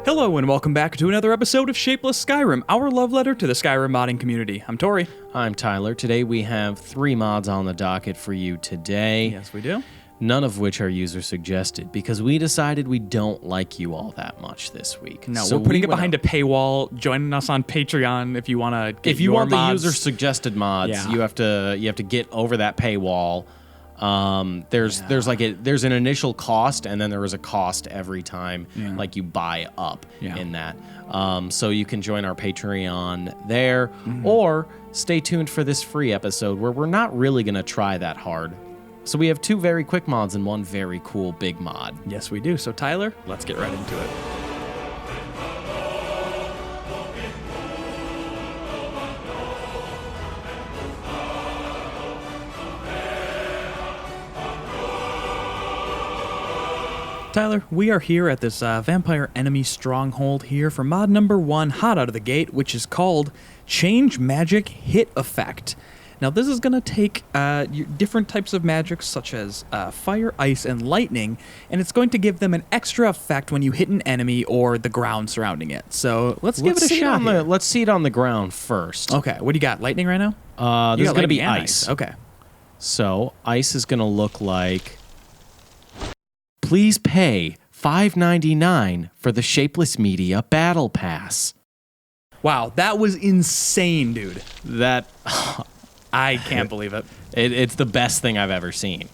Hello and welcome back to another episode of Shapeless Skyrim, our love letter to the Skyrim modding community. I'm Tori. I'm Tyler. Today we have 3 mods on the docket for you today. Yes, we do. None of which are user suggested because we decided we don't like you all that much this week. No, so we're putting it behind a paywall. Joining us on Patreon if you want to get If you want mods. the user suggested mods, Yeah. you have to get over that paywall. There's an initial cost, and then there is a cost every time like you buy up in that. So you can join our Patreon there, or stay tuned for this free episode where we're not really gonna try that hard. So we have 2 very quick mods and 1 very cool big mod. Yes, we do. So Tyler, let's get right into it. Tyler, we are here at this vampire enemy stronghold here for mod number 1, hot out of the gate, which is called Change Magic Hit Effect. Now, this is going to take different types of magics, such as fire, ice, and lightning, and it's going to give them an extra effect when you hit an enemy or the ground surrounding it. So let's give it a shot here. Let's see it on the ground first. Okay, what do you got? Lightning right now? This is going to be ice. Okay. So ice is going to look like... Please pay $5.99 for the Shapeless Media Battle Pass. Wow, that was insane, dude. That... I can't believe it. It's the best thing I've ever seen.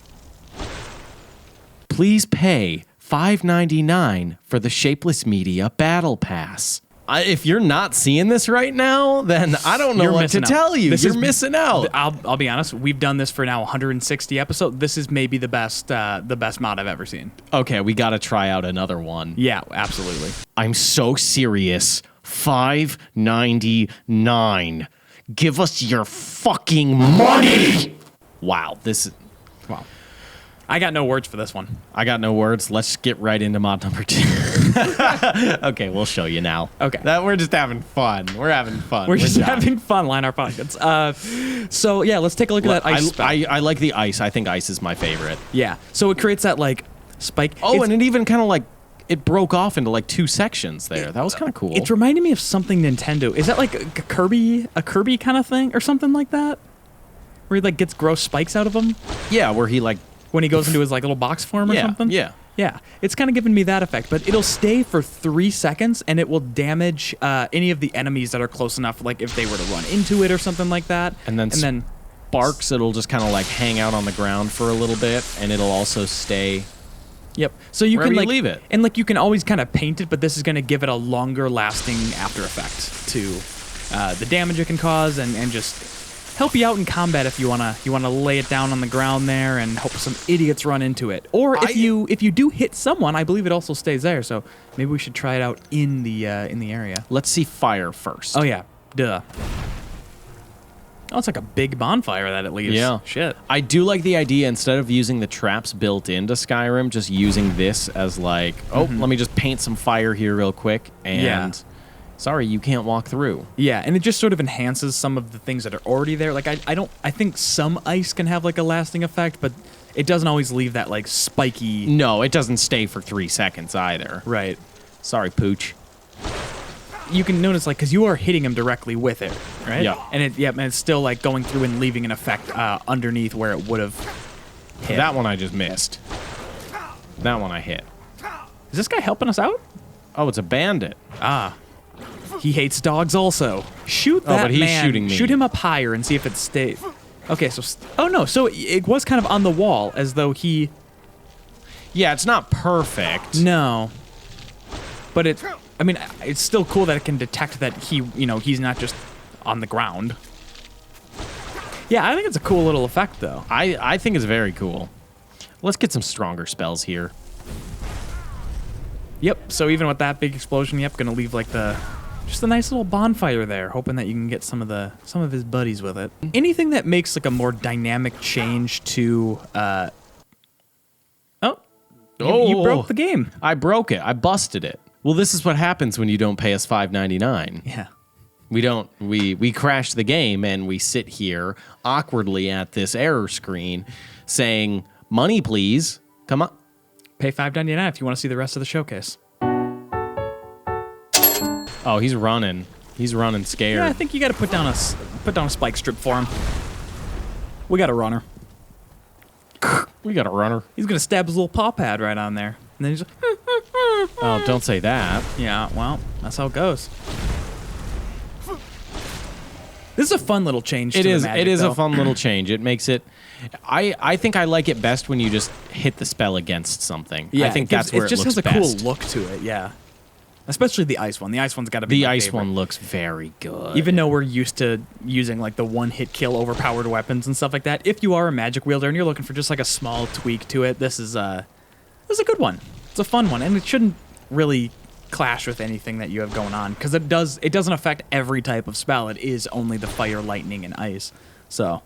Please pay $5.99 for the Shapeless Media Battle Pass. If you're not seeing this right now, then I don't know what to tell you. You're missing out. I'll be honest. We've done this for now 160 episodes. This is maybe the best mod I've ever seen. Okay, we got to try out another one. Yeah, absolutely. I'm so serious. $5.99. Give us your fucking money. Wow, wow. I got no words for this one. I got no words. Let's get right into mod number 2. Okay, we'll show you now. Okay. We're just having fun. We're having fun. We're just having fun. Line our pockets. So yeah, let's take a look at that ice spell. I like the ice. I think ice is my favorite. Yeah. So it creates that like spike. Oh, and it even kind of like it broke off into like 2 sections there. That was kind of cool. It's reminding me of something Nintendo. Is that like a Kirby kind of thing or something like that? Where he like gets gross spikes out of him? Yeah, where he like when he goes into his like little box form or something? Yeah. Yeah, it's kind of giving me that effect, but it'll stay for 3 seconds, and it will damage any of the enemies that are close enough, like if they were to run into it or something like that. And then sparks, it'll just kind of like hang out on the ground for a little bit, and it'll also stay. Yep. So you can like leave it, and like you can always kind of paint it, but this is going to give it a longer lasting after effect to the damage it can cause, and just help you out in combat if you wanna lay it down on the ground there and hope some idiots run into it. Or if you do hit someone, I believe it also stays there. So maybe we should try it out in the area. Let's see fire first. Oh yeah, duh. Oh, it's like a big bonfire that it leaves. Yeah. Shit. I do like the idea, instead of using the traps built into Skyrim, just using this as like, let me just paint some fire here real quick, and sorry, you can't walk through. Yeah, and it just sort of enhances some of the things that are already there. Like I think some ice can have like a lasting effect, but it doesn't always leave that like spiky. No, it doesn't stay for 3 seconds either. Right. Sorry, Pooch. You can notice, like, because you are hitting him directly with it, right? Yeah. And it's still like going through and leaving an effect underneath where it would have hit. That one I just missed. That one I hit. Is this guy helping us out? Oh, it's a bandit. Ah. He hates dogs also. Shoot that man. Oh, but he's shooting me. Shoot him up higher and see if it stays. Okay, so... Oh, no. So it was kind of on the wall as though he... Yeah, it's not perfect. No. But it... I mean, it's still cool that it can detect that he's not just on the ground. Yeah, I think it's a cool little effect, though. I think it's very cool. Let's get some stronger spells here. Yep, so even with that big explosion, gonna leave like just a nice little bonfire there, hoping that you can get some of his buddies with it. Anything that makes like a more dynamic change to you broke the game. I broke it. I busted it. Well, this is what happens when you don't pay us $5.99. Yeah. We crash the game and we sit here awkwardly at this error screen saying, money please, come on. Pay $5.99 if you want to see the rest of the showcase. Oh, he's running. He's running scared. Yeah, I think you got to put down a spike strip for him. We got a runner. We got a runner. He's gonna stab his little paw pad right on there, and then he's like, oh, don't say that. Yeah, well, that's how it goes. This is a fun little change. It is. Magic, it is though. a fun little change. It makes it. I think I like it best when you just hit the spell against something. Yeah, I think that's where it just looks has a best. cool look to it. Yeah, especially the ice one. The ice one's got to be the my ice favorite. one looks very good. Even though we're used to using like the one-hit kill overpowered weapons and stuff like that, if you are a magic wielder and you're looking for just like a small tweak to it, this is a good one. It's a fun one, and it shouldn't really clash with anything that you have going on because it doesn't affect every type of spell. It is only the fire, lightning, and ice. So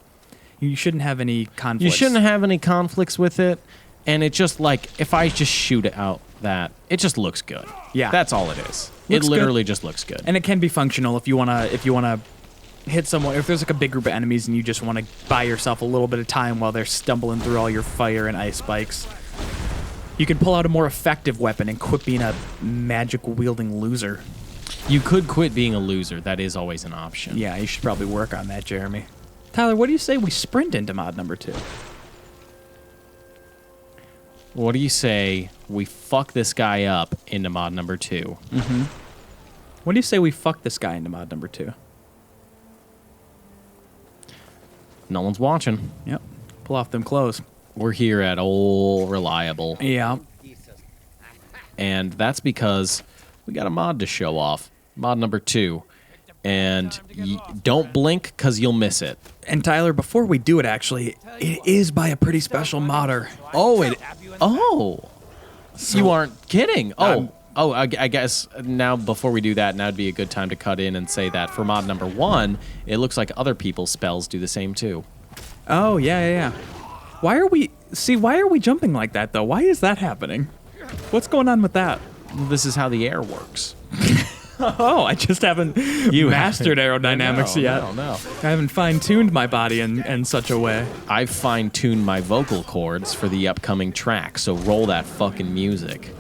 you shouldn't have any conflicts. You shouldn't have any conflicts with it, and it just like if I just shoot it out that it just looks good. Yeah, that's all it is. Looks it literally good. just looks good, and it can be functional if you wanna hit someone. If there's like a big group of enemies and you just want to buy yourself a little bit of time while they're stumbling through all your fire and ice spikes, you can pull out a more effective weapon and quit being a magic-wielding loser. You could quit being a loser. That is always an option. Yeah, you should probably work on that, Jeremy. Tyler, what do you say we sprint into mod number 2? What do you say we fuck this guy up into mod number 2? Mm-hmm. What do you say we fuck this guy into mod number 2? No one's watching. Yep. Pull off them clothes. We're here at Old Reliable. Yeah. And that's because we got a mod to show off. Mod number 2. And don't blink because you'll miss it. And Tyler, before we do it, actually, it is by a pretty special modder. So you aren't kidding. I guess now before we do that, now would be a good time to cut in and say that for mod number 1, it looks like other people's spells do the same too. Oh, yeah. Why are we jumping like that, though? Why is that happening? What's going on with that? This is how the air works. Oh, I just haven't mastered aerodynamics yet. No. I haven't fine-tuned my body in such a way. I've fine-tuned my vocal cords for the upcoming track, so roll that fucking music.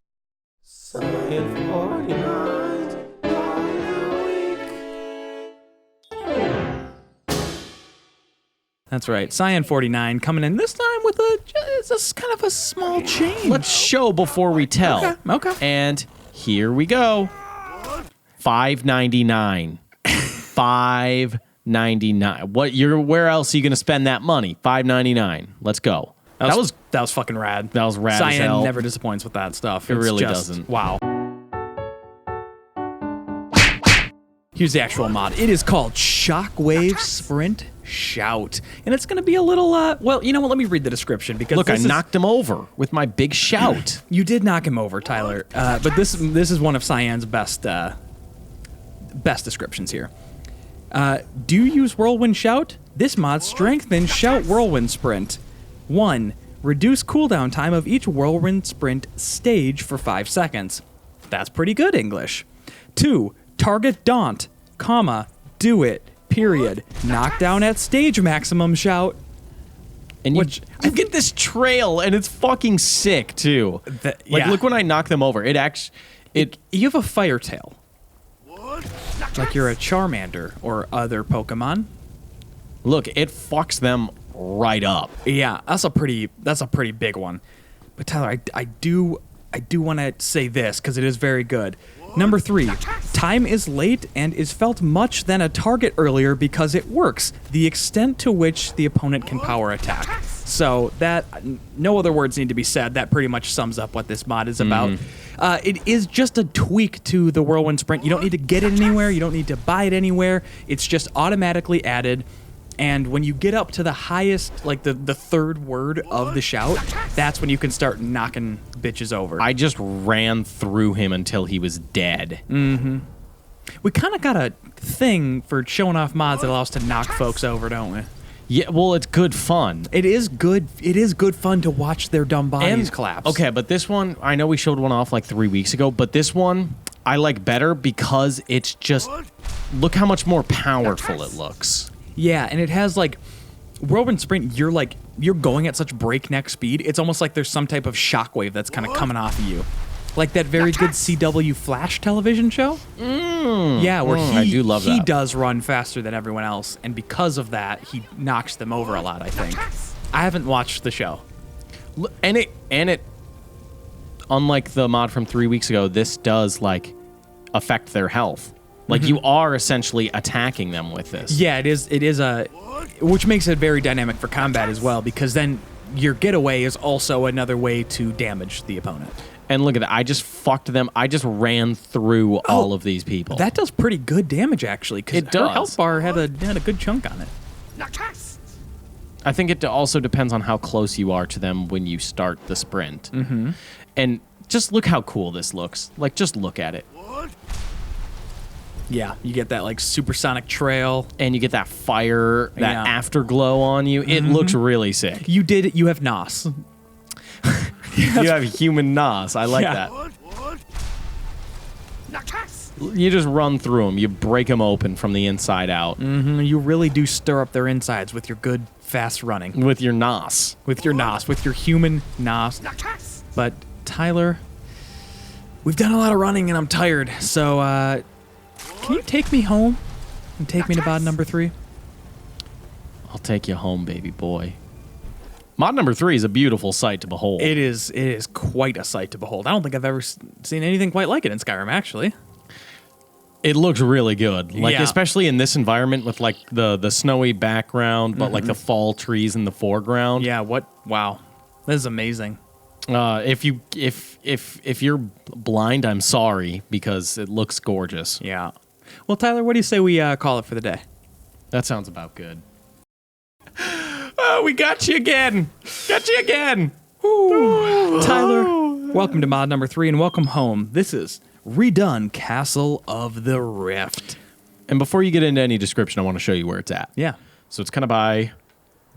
That's right. Cyan 49 coming in this time with it's kind of a small change. Let's show before we tell. Okay. And here we go. $5.99. $5.99. Where else are you gonna spend that money? $5.99. Let's go. That was fucking rad. That was rad. Cyan as hell. never disappoints with that stuff. It really doesn't. Wow. Here's the actual mod. It is called Shockwave Sprint Shout. And it's going to be a little, well, you know what? Let me read the description because look, I knocked him over with my big shout. You did knock him over, Tyler. But this is one of Cyan's best descriptions here. Do you use Whirlwind Shout? This mod strengthens Shout Whirlwind Sprint. 1. Reduce cooldown time of each Whirlwind Sprint stage for 5 seconds. That's pretty good English. 2. Target Daunt, do it, period. Knockdown at stage maximum shout. And you get this trail, and it's fucking sick, too. Look when I knock them over. You have a fire tail. Like you're a Charmander or other Pokemon. Look, it fucks them right up. Yeah, that's a pretty big one. But Tyler, I do want to say this because it is very good. Number 3, time is late and is felt much than a target earlier because it works, the extent to which the opponent can power attack. So that, no other words need to be said. That pretty much sums up what this mod is about. It is just a tweak to the Whirlwind Sprint. You don't need to get it anywhere. You don't need to buy it anywhere. It's just automatically added. And when you get up to the highest, like the third word of the shout, that's when you can start knocking bitches over. I just ran through him until he was dead. Mm-hmm. We kind of got a thing for showing off mods that allow us to knock folks over, don't we? Yeah, well, it's good fun. It is good fun to watch their dumb bodies collapse. Okay, but this one, I know we showed one off like 3 weeks ago, but this one I like better because it's just, look how much more powerful it looks. Yeah, and it has like Whirlwind Sprint, you're going at such breakneck speed. It's almost like there's some type of shockwave that's kind of coming off of you. Like that very good CW Flash television show? Yeah, where I do love he that. does run faster than everyone else, and because of that, he knocks them over a lot, I think. I haven't watched the show. And it, unlike the mod from 3 weeks ago, this does, like, affect their health. Like, you are essentially attacking them with this. Yeah, it is which makes it very dynamic for combat as well, because then your getaway is also another way to damage the opponent. And look at that. I just fucked them. I just ran through all of these people. That does pretty good damage, actually, because It does. her health bar had a good chunk on it. I think it also depends on how close you are to them when you start the sprint. And just look how cool this looks. Like, just look at it. Yeah, you get that, like, supersonic trail. And you get that fire, that afterglow on you. It looks really sick. You have NOS. You have human NOS. I like that. You just run through them. You break them open from the inside out. You really do stir up their insides with your good, fast running. With your NOS. With your NOS. With your human NOS. But, Tyler, we've done a lot of running and I'm tired. So, can you take me home and take me to mod number 3? I'll take you home, baby boy. Mod number 3 is a beautiful sight to behold. It is quite a sight to behold. I don't think I've ever seen anything quite like it in Skyrim, actually. It looks really good, like especially in this environment with like the snowy background, but like the fall trees in the foreground. Yeah. Wow, this is amazing. If you're blind, I'm sorry because it looks gorgeous. Yeah. Well, Tyler, what do you say we call it for the day? That sounds about good. Oh, we got you again. Got you again. Tyler, welcome to mod number 3 and welcome home. This is Redone Castle of the Rift. And before you get into any description, I want to show you where it's at. Yeah. So it's kind of by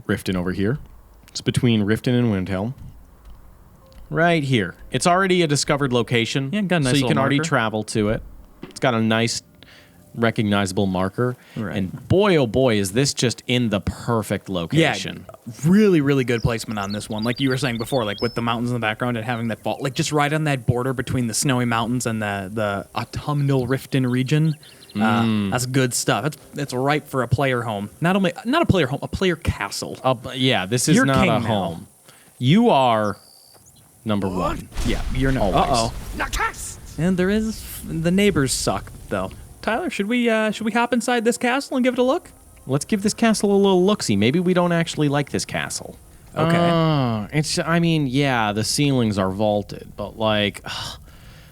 Riften over here. It's between Riften and Windhelm. Right here. It's already a discovered location. Yeah, got a nice so you little can already marker. travel to it. It's got a nice recognizable marker. Right. And boy, oh boy, is this just in the perfect location. Yeah, really, really good placement on this one. Like you were saying before, like with the mountains in the background and having that fall, like just right on that border between the snowy mountains and the autumnal Riften region. That's good stuff. It's ripe for a player home. Not a player home, a player castle. Yeah, this is You're not king a now. home. You are number 1. Yeah, you're not. Always. And the neighbors suck though. Tyler, should we hop inside this castle and give it a look? Let's give this castle a little look-see. Maybe we don't actually like this castle. Okay. I mean, yeah, the ceilings are vaulted, but like,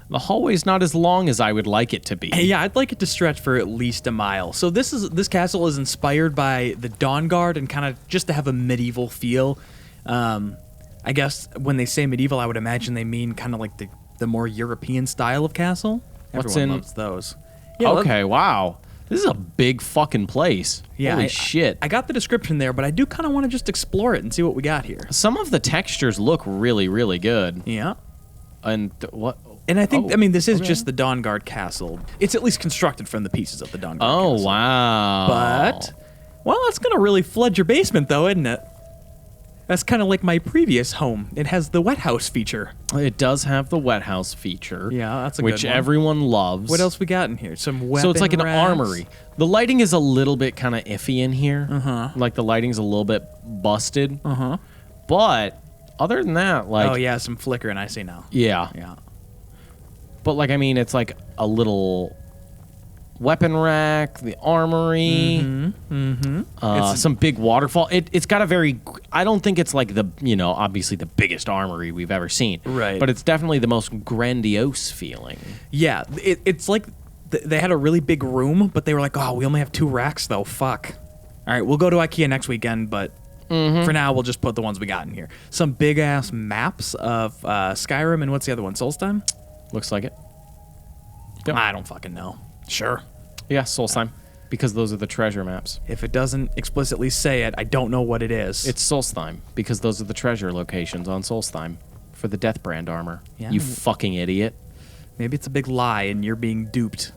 the hallway's not as long as I would like it to be. Yeah, I'd like it to stretch for at least a mile. So this castle is inspired by the Dawn Guard and kind of just to have a medieval feel. I guess when they say medieval, I would imagine they mean kind of like the more European style of castle. Everyone loves those. Yeah, okay, wow. This is a big fucking place. Yeah, Holy shit. I got the description there, but I do kind of want to just explore it and see what we got here. Some of the textures look really, really good. Yeah. And what? And I think, this is just the Dawn Guard castle. It's at least constructed from the pieces of the Dawn Guard castle. Oh, wow. But, well, it's going to really flood your basement, though, isn't it? That's kind of like my previous home. It has the wet house feature. It does have the wet house feature. Yeah, that's a good one. Which everyone loves. What else we got in here? Some weapon So it's like an racks. armory. The lighting is a little bit kind of iffy in here. Like the lighting's a little bit busted. But other than that, like... Oh, yeah, some flickering I see now. Yeah. Yeah. But like, I mean, it's like a little weapon rack, the armory, some big waterfall. It's got a very... I don't think it's like the, obviously the biggest armory we've ever seen. Right. But it's definitely the most grandiose feeling. Yeah, it's like they had a really big room, but they were like, oh, we only have 2 racks, though. Fuck. All right, we'll go to IKEA next weekend, but for now, we'll just put the ones we got in here. Some big-ass maps of Skyrim, and what's the other one? Solstheim? Looks like it. Yep. I don't fucking know. Sure. Yeah, Solstheim. Because those are the treasure maps. If it doesn't explicitly say it, I don't know what it is. It's Solstheim. Because those are the treasure locations on Solstheim. For the Deathbrand armor. Yeah. You fucking idiot. Maybe it's a big lie and you're being duped.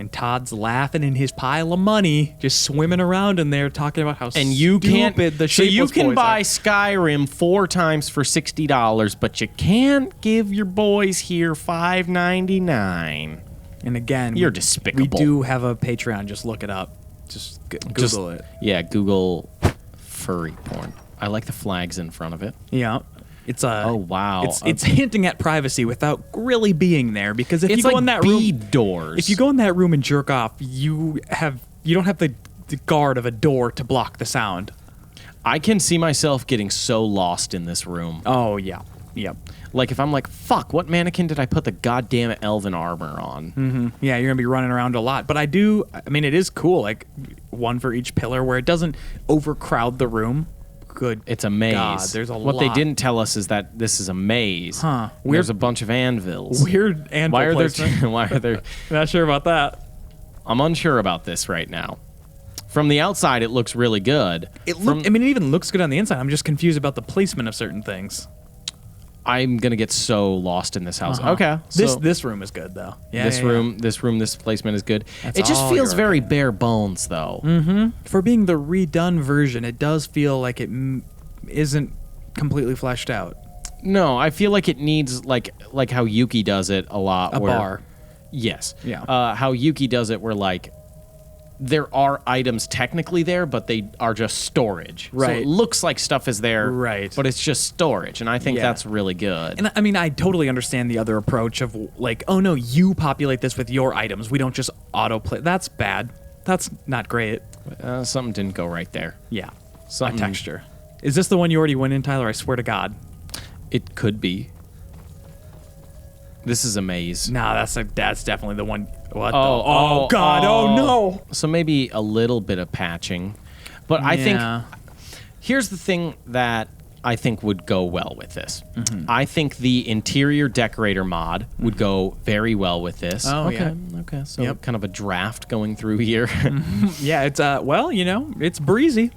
And Todd's laughing in his pile of money, just swimming around in there, talking about how and you stupid can't, the so you Shapeless can boys buy are. Skyrim 4 times for $60, but you can't give your boys here $5.99. And again, You're despicable. We do have a Patreon. Just look it up. Just Google it. Yeah, Google furry porn. I like the flags in front of it. Yeah. It's a. Oh, wow. It's hinting at privacy without really being there, because if you go like in that room, bead doors. if you go in that room and jerk off, you don't have the guard of a door to block the sound. I can see myself getting so lost in this room. Oh yeah, yep. Like if I'm like, fuck, what mannequin did I put the goddamn elven armor on? Mm-hmm. Yeah, you're gonna be running around a lot. But I mean, it is cool. Like one for each pillar, where it doesn't overcrowd the room. Good. It's a maze. God, there's a lot. What they didn't tell us is that this is a maze. Huh. There's a bunch of anvils. Weird anvil Why are placement. there? Why are there? Not sure about that. I'm unsure about this right now. From the outside, it looks really good. It even looks good on the inside. I'm just confused about the placement of certain things. I'm gonna get so lost in this house. Uh-huh. Okay, This room is good though. Yeah, this placement is good. That's It just all feels you're very bare bones, though. For being the redone version, it does feel like it isn't completely fleshed out. No, I feel like it needs like how Yuki does it a lot. A bar. Yes. Yeah. How Yuki does it, where like there are items technically there, but they are just storage. So Right. it looks like stuff is there, Right. but it's just storage, and I think Yeah. that's really good. And I mean, I totally understand the other approach of like, oh no, you populate this with your items. We don't just autoplay. That's bad. That's not great. Something didn't go right there. Yeah. Something- A texture. Is this the one you already went in, Tyler? I swear to God. It could be. This is a maze. Nah, that's definitely the one. What? Oh, God! Oh no! So maybe a little bit of patching, but I think Yeah. here's the thing that I think would go well with this. Mm-hmm. I think the interior decorator mod would go very well with this. Oh, okay, yeah. okay. So Yep. kind of a draft going through here. Yeah, it's well, it's breezy.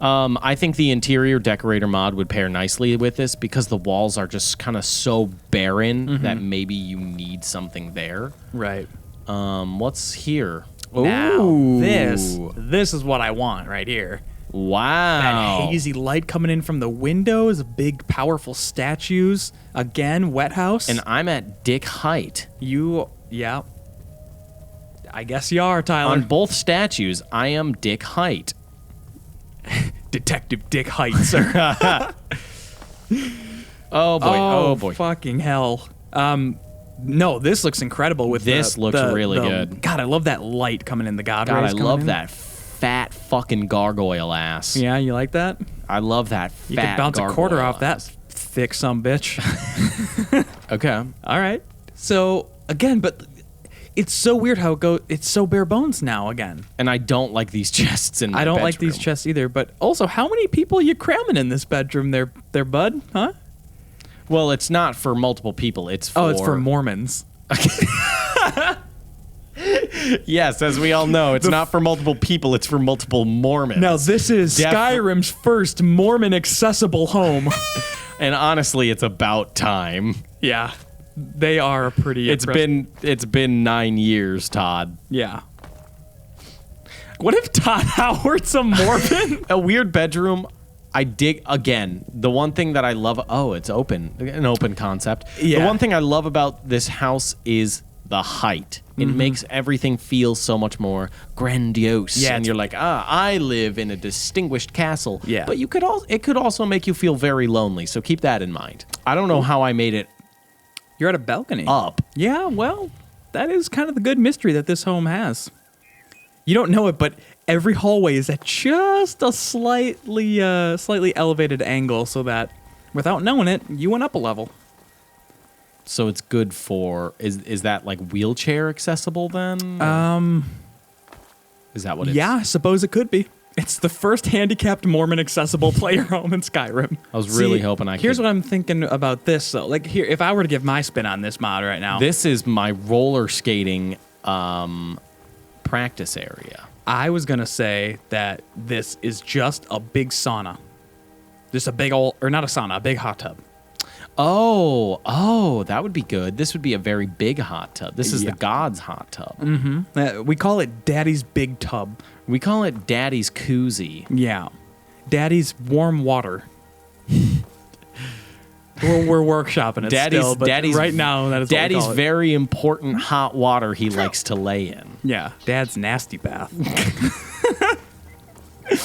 I think the interior decorator mod would pair nicely with this because the walls are just kind of so barren Mm-hmm. that maybe you need something there. Right. What's here? Now, Ooh. this is what I want right here. Wow. That hazy light coming in from the windows, big powerful statues. Again, wet house. And I'm at dick height. Yeah. I guess you are, Tyler. On both statues, I am dick height. Detective Dick Height, sir. Oh boy! Oh boy! Fucking hell. No, this looks incredible. With This looks really good. God, I love that light coming in the God God, rays I coming love in. that fat fucking gargoyle ass. Yeah, you like that? I love that You fat could bounce a quarter gargoyle off that ass. thick sumbitch. Okay. All right. So again, but it's so weird how it goes. It's so bare bones now again. And I don't like these chests in my I don't like these bedroom. chests either. But also, how many people you cramming in this bedroom there, bud? Huh? Well, it's not for multiple people. It's for... Oh, it's for Mormons. Yes, as we all know, it's not for multiple people. It's for multiple Mormons. Now, this is Skyrim's first Mormon accessible home. And honestly, it's about time. Yeah. They are pretty It's been 9 years, Todd. Yeah. What if Todd Howard's a Mormon? A weird bedroom. I dig again. The one thing that I love. Oh, it's open. An open concept. Yeah. The one thing I love about this house is the height. It makes everything feel so much more grandiose. Yeah, and you're like, I live in a distinguished castle. Yeah. But it could also make you feel very lonely. So keep that in mind. I don't know how I made it You're at a balcony. up. Yeah, well, that is kind of the good mystery that this home has. You don't know it, but every hallway is at just a slightly elevated angle so that without knowing it, you went up a level. So it's good for is that like wheelchair accessible then? Is that what it's Yeah, I suppose it could be. It's the first handicapped Mormon accessible player home in Skyrim. I was really hoping I Here's could. what I'm thinking about this, though. Like, here, if I were to give my spin on this mod right now, This is my roller skating practice area. I was going to say that this is just a big sauna. Just a big old, or not a sauna, a big hot tub. Oh, that would be good. This would be a very big hot tub. This is the god's hot tub. We call it Daddy's Big Tub. We call it Daddy's Koozie. Yeah. Daddy's Warm Water. we're workshopping it still, but right now that is Daddy's what we call it. very important hot water he likes to lay in. Yeah, Dad's nasty bath.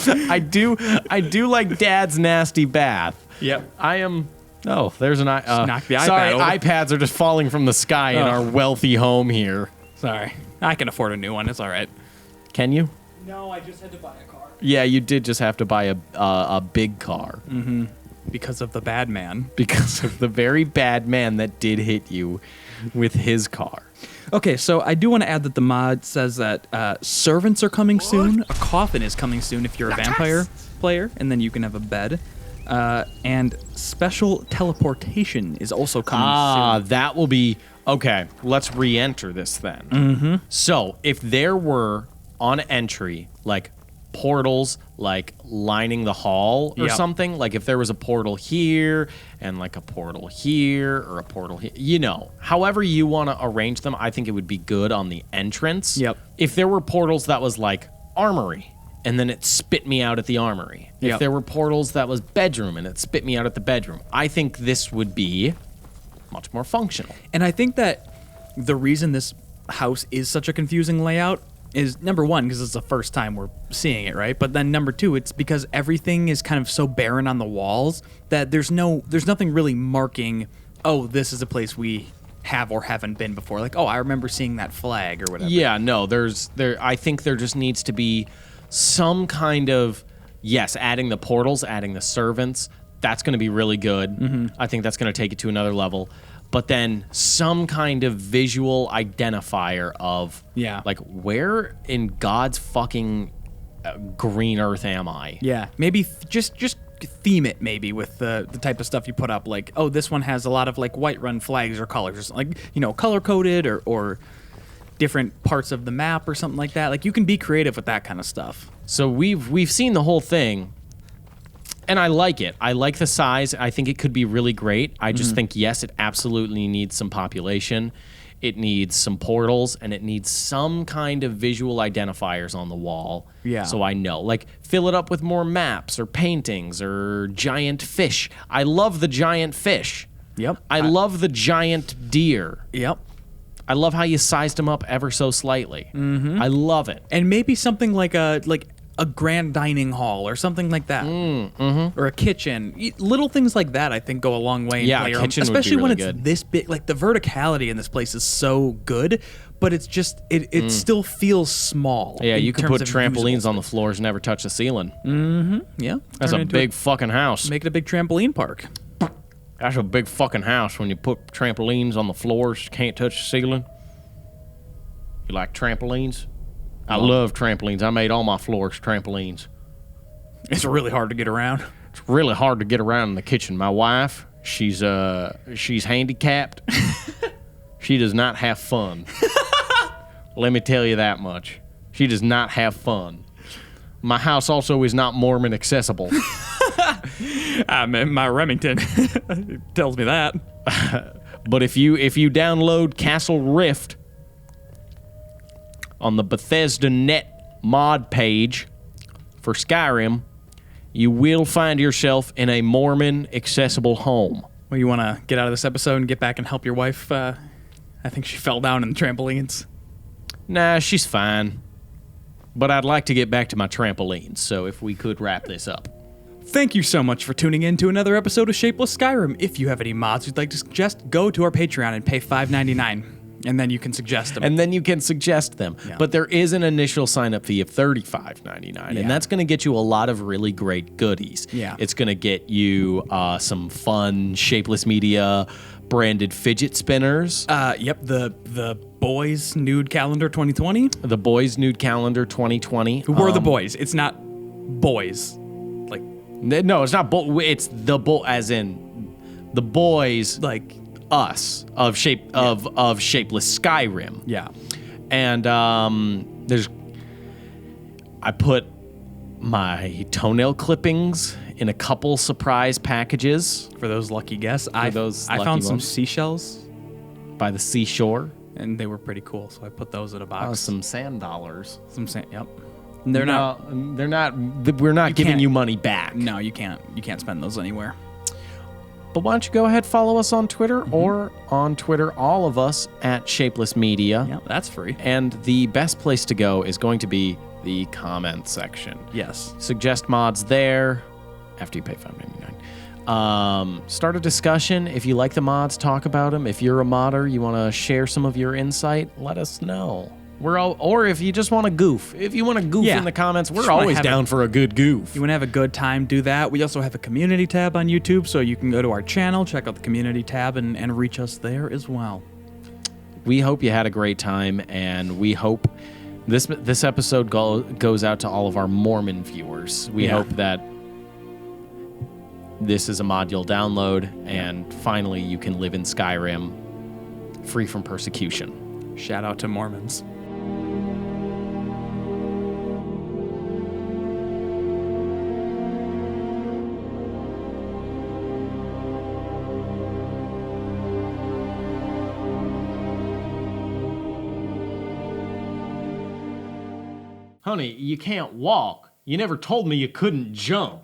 I do like Dad's nasty bath. Yep. I am. Oh, there's an knock the sorry, iPad over. iPads are just falling from the sky in our wealthy home here. Sorry, I can afford a new one. It's all right. Can you? No, I just had to buy a car. Yeah, you did just have to buy a big car. Mm-hmm. Because of the bad man. Because of the very bad man that did hit you with his car. Okay, so I do want to add that the mod says that servants are coming soon. A coffin is coming soon if you're a vampire player, and then you can have a bed. And special teleportation is also coming soon. That will be... Okay, let's re-enter this then. Mm-hmm. So, if there were, on entry, like, portals, like, lining the hall or something, like, if there was a portal here, and, like, a portal here, or a portal here, you know, however you want to arrange them, I think it would be good on the entrance. Yep. If there were portals that was, like, armory, and then it spit me out at the armory. Yep. If there were portals that was bedroom, and it spit me out at the bedroom, I think this would be much more functional. And I think that the reason this house is such a confusing layout is, number one, because it's the first time we're seeing it, right? But then number two, it's because everything is kind of so barren on the walls that there's nothing really marking, oh, this is a place we have or haven't been before. Like, oh, I remember seeing that flag or whatever. Yeah, no, I think there just needs to be some kind of, yes, adding the portals, adding the servants, that's going to be really good. Mm-hmm. I think that's going to take it to another level. But then some kind of visual identifier of, like, where in God's fucking green earth am I? Yeah, maybe just theme it maybe with the type of stuff you put up. Like, oh, this one has a lot of, like, Whiterun flags or colors, or something, like, you know, color-coded or different parts of the map or something like that. Like, you can be creative with that kind of stuff. So we've seen the whole thing. And I like it. I like the size. I think it could be really great. I just think, yes, it absolutely needs some population. It needs some portals, and it needs some kind of visual identifiers on the wall. Yeah. So I know. Like, fill it up with more maps or paintings or giant fish. I love the giant fish. Yep. I love the giant deer. Yep. I love how you sized them up ever so slightly. Mm-hmm. I love it. And maybe something like a grand dining hall or something like that, or a kitchen. Little things like that, I think, go a long way. Yeah, in a kitchen especially would be really when it's good. this big. Like, the verticality in this place is so good, but it's just it still feels small. Yeah, you could put terms of trampolines usable on the floors, never touch the ceiling. Yeah, That's a big fucking house. Make it a big trampoline park. That's a big fucking house when you put trampolines on the floors, can't touch the ceiling. You like trampolines? I love trampolines. I made all my floors trampolines. It's really hard to get around. It's really hard to get around in the kitchen. My wife, she's handicapped. She does not have fun. Let me tell you that much. She does not have fun. My house also is not Mormon accessible. My Remington tells me that. But if you download Castle Rift on the Bethesda Net mod page for Skyrim, you will find yourself in a Mormon accessible home. Well, you want to get out of this episode and get back and help your wife? I think she fell down in the trampolines. Nah, she's fine. But I'd like to get back to my trampolines, so if we could wrap this up. Thank you so much for tuning in to another episode of Shapeless Skyrim. If you have any mods you'd like to suggest, go to our Patreon and pay $5.99. And then you can suggest them. Yeah. But there is an initial sign-up fee of $35.99, and that's going to get you a lot of really great goodies. Yeah. It's going to get you some fun Shapeless Media branded fidget spinners. Yep, the Boys Nude Calendar 2020. The Boys Nude Calendar 2020. Who were the boys? It's not boys. Like, no, it's not it's the as in the boys, like us of Shapeless Skyrim. Yeah. And I put my toenail clippings in a couple surprise packages For those lucky guests, I lucky found some ones. seashells, by the seashore. and they were pretty cool, so I put those in a box. Some sand dollars. Some sand, yep. They're not. They're not. We're not giving can't- you money back. No, you can't. You can't spend those anywhere. But why don't you go ahead, follow us on Twitter or on Twitter, all of us at Shapeless Media. Yeah, that's free. And the best place to go is going to be the comment section. Yes. Suggest mods there after you pay $5.99. Start a discussion. If you like the mods, talk about them. If you're a modder, you want to share some of your insight, let us know. Or if you just want to goof. If you want to goof in the comments, we're always down for a good goof. You want to have a good time, do that. We also have a community tab on YouTube, so you can go to our channel, check out the community tab, and reach us there as well. We hope you had a great time, and we hope this episode goes out to all of our Mormon viewers. We hope that this is a mod you'll download, and finally you can live in Skyrim free from persecution. Shout out to Mormons. Honey, you can't walk. You never told me you couldn't jump.